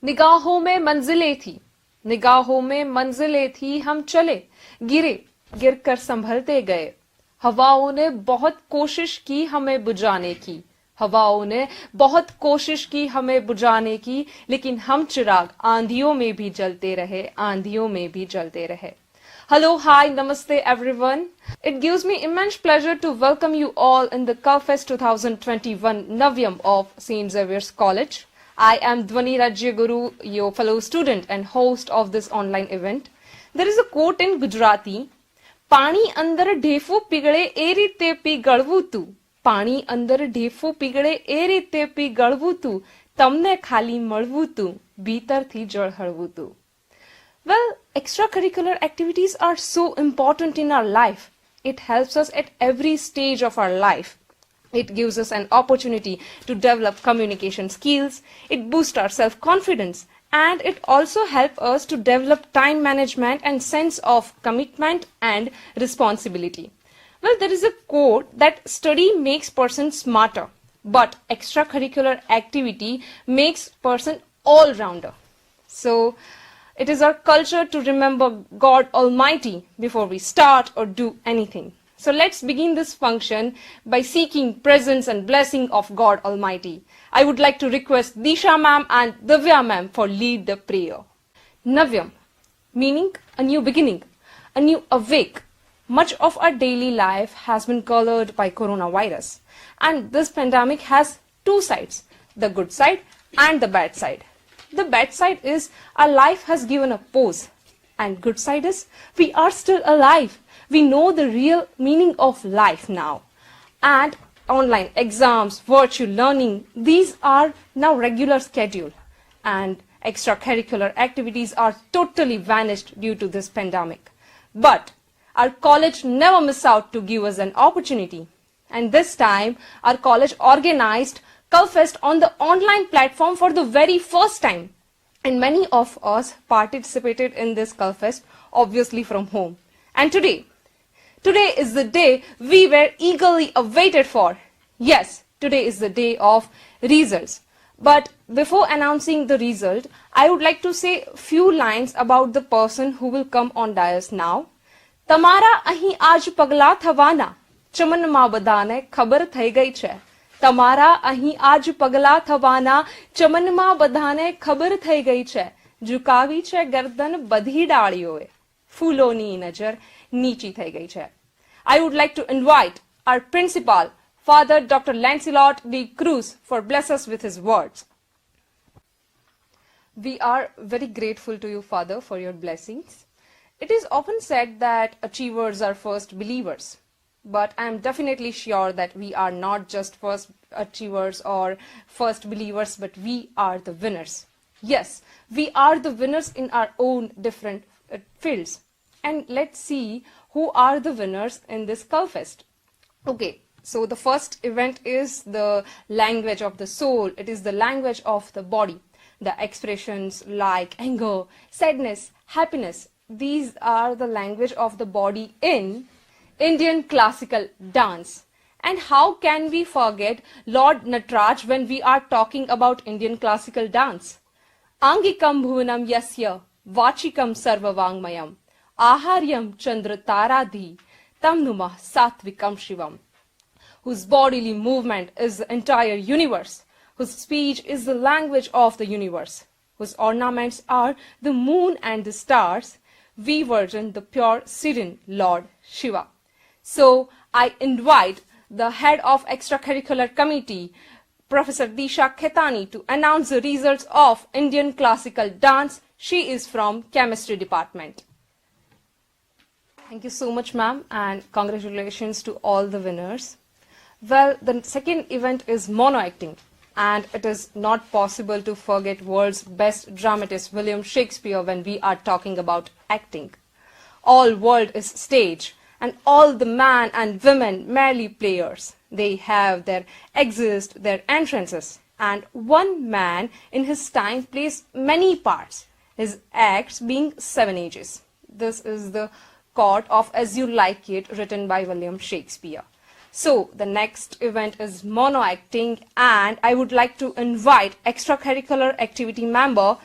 निगाहों में मंजिलें थी, निगाहों में मंजिलें थी, हम चले, गिरे, गिरकर संभलते गए। हवाओं ने बहुत कोशिश की हमें बुझाने की, हवाओं ने बहुत कोशिश की हमें बुझाने की, लेकिन हम चिराग आंधियों में भी जलते रहे, आंधियों में भी जलते रहे। Hello, hi, namaste everyone. It gives me immense pleasure to welcome you all in the Culfest 2021 Navyam of St. Xavier's College. I am Dwani Rajyaguru, your fellow student and host of this online event. There is a quote in Gujarati, પાણી અંદર ઢેફું પીગળે એ રીતે પીગળવું તું, પાણી અંદર ઢેફું પીગળે એ રીતે પીગળવું તું, તમને ખાલી મળવું તું, ભીતરથી જળહળવું તું. Well, extracurricular activities are so important in our life. It helps us at every stage of our life. It gives us an opportunity to develop communication skills, it boosts our self-confidence, and it also helps us to develop time management and sense of commitment and responsibility. Well, there is a quote that study makes person smarter, but extracurricular activity makes person all-rounder. So, it is our culture to remember God Almighty before we start or do anything. So let's begin this function by seeking presence and blessing of God Almighty. I would like to request Disha ma'am and Divya ma'am for lead the prayer. Navyam, meaning a new beginning, a new awake. Much of our daily life has been colored by coronavirus, and this pandemic has two sides, the good side and the bad side. The bad side is our life has given a pause, and good side is we are still alive. We know the real meaning of life now. And online exams, virtual learning, these are now regular schedule, and extracurricular activities are totally vanished due to this pandemic. But our college never miss out to give us an opportunity, and this time our college organized Culfest on the online platform for the very first time, and many of us participated in this Culfest obviously from home. And today is the day we were eagerly awaited for. Yes, today is the day of results. But before announcing the result, I would like to say few lines about the person who will come on dais now. તમારા અહીં આજ પગલા થવાના, ચમનમાં બધાને ખબર થઈ ગઈ છે. તમારા અહીં આજ પગલા થવાના, ચમનમાં બધાને ખબર થઈ ગઈ છે. ઝુકાવી છે ગરદન બધી ડાળીઓએ, ફૂલોની નજર નીચી થઈ ગઈ છે. I would like to invite our principal, Father Dr. Lancelot D. Cruz, for bless us with his words. We are very grateful to you, Father, for your blessings. It is often said that achievers are first believers. But I am definitely sure that we are not just first achievers or first believers, but we are the winners. Yes, we are the winners in our own different fields. And let's see who are the winners in this Culfest. Okay, so the first event is the language of the soul. It is the language of the body. The expressions like anger, sadness, happiness, these are the language of the body in Indian classical dance. And how can we forget Lord Nataraj when we are talking about Indian classical dance? Angikam bhuvanam yasya vachikam sarvavangmayam aharyam chandra taradhi tam numah satvikam shivam, whose bodily movement is the entire universe, whose speech is the language of the universe, whose ornaments are the moon and the stars, we virgin the pure serene Lord Shiva. So I invite the head of extracurricular committee, Professor Disha Khetani, to announce the results of Indian classical dance. She is from chemistry department. Thank you so much, ma'am, and congratulations to all the winners. Well, the second event is mono acting, and it is not possible to forget world's best dramatist William Shakespeare when we are talking about acting. All world is stage, and all the men and women merely players. They have their exits, their entrances, and one man in his time plays many parts, his acts being 7 ages. This is the Court of As You Like It, written by William Shakespeare. So the next event is mono acting, and I would like to invite extracurricular activity member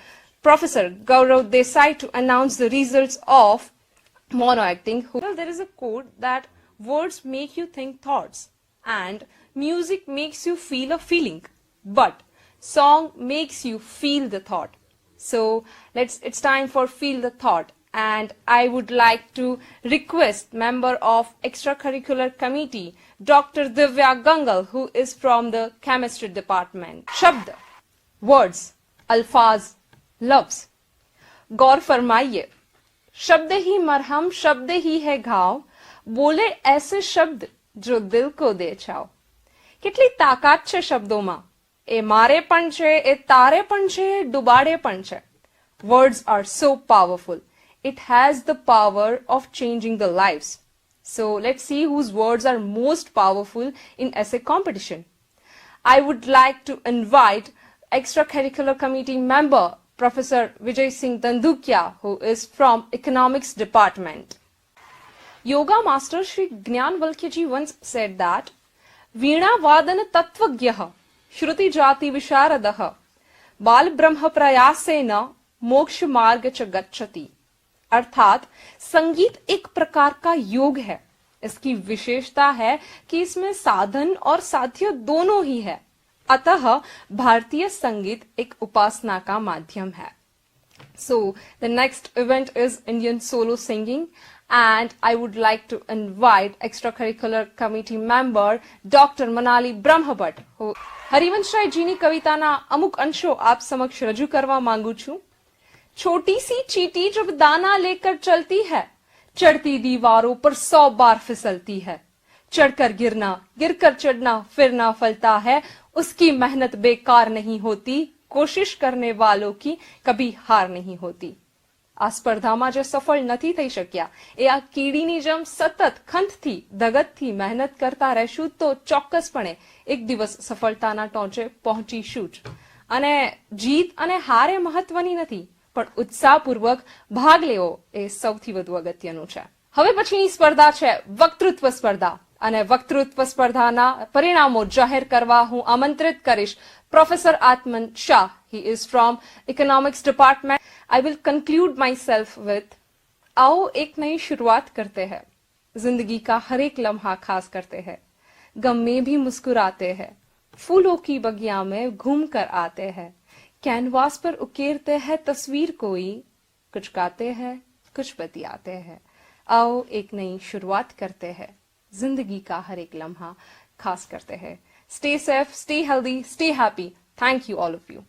Professor Gaurav Desai to announce the results of mono acting. Well, there is a quote that words make you think thoughts and music makes you feel a feeling, but song makes you feel the thought. So it's time for feel the thought, and I would like to request member of extracurricular committee Dr. Divya Gangal, who is from the chemistry department. शब्द, words, अल्फाज, लफ्ज. गौर फरमाइए. शब्द ही मरहम, शब्द ही है घाव, बोले ऐसे शब्द जो दिल को दे छाव. કેટલી તાકાત છે શબ્દોમાં. એ મારે પણ છે, એ તારે પણ છે, ડુબાડે પણ છે. Words are so powerful. It has the power of changing the lives. So let's see whose words are most powerful in essay competition. I would like to invite extracurricular committee member Professor Vijay Singh Dandukia, who is from economics department. Yoga master Shri Gyan Valkyaji once said that वीणा वादन तत्वज्ञः श्रुति जाति विशारदः बाल ब्रह्म प्रयासेन मोक्ष मार्ग च गच्छति. अर्थात संगीत एक प्रकार का योग है. इसकी विशेषता है कि इसमें साधन और साध्य दोनों ही है. अतः भारतीय संगीत एक उपासना का माध्यम है. So the next event is Indian solo singing, and I would like to invite extracurricular committee member Dr. Manali Brahmabhat, who Harivansh Rai ji ની કવિતાના અમુક અંશો આપ સમક્ષ રજૂ કરવા માંગુ છું. छोटी सी चींटी जब दाना लेकर चलती है, चढ़ती दीवारों पर 100 बार फिसलती है. चढ़कर गिरना, गिरकर चढ़ना, फिर ना फलता है. उसकी मेहनत बेकार नहीं होती, कोशिश करने वालों की कभी हार नहीं होती. આ સ્પર્ધામાં જે સફળ નથી થઈ શક્યા, એ આ કીડીની જેમ સતત ખંતથી, ધગતથી મહેનત કરતા રહેશું તો ચોક્કસપણે એક દિવસ સફળતાના ટોચે પહોંચીશું જ. અને જીત અને હાર એ મહત્વની નથી, પણ ઉત્સાહપૂર્વક ભાગ લેવો એ સૌથી વધુ અગત્યનું છે. હવે પછીની સ્પર્ધા છે વક્તૃત્વ સ્પર્ધા, અને વક્તૃત્વ સ્પર્ધાના પરિણામો જાહેર કરવા હું આમંત્રિત કરીશ professor Atman Shah. He is from economics department. I will conclude myself with आओ एक नई शुरुआत करते हैं. जिंदगी का हर एक लम्हा खास करते हैं. गम में भी मुस्कुराते हैं. फूलों की बगिया में घूम कर आते हैं. कैनवास पर उकेरते हैं तस्वीर कोई. कुछ गाते हैं, कुछ बतियाते हैं. आओ एक नई शुरुआत करते हैं. जिंदगी का हर एक लम्हा खास करते हैं. Stay safe, stay healthy, stay happy. Thank you all of you.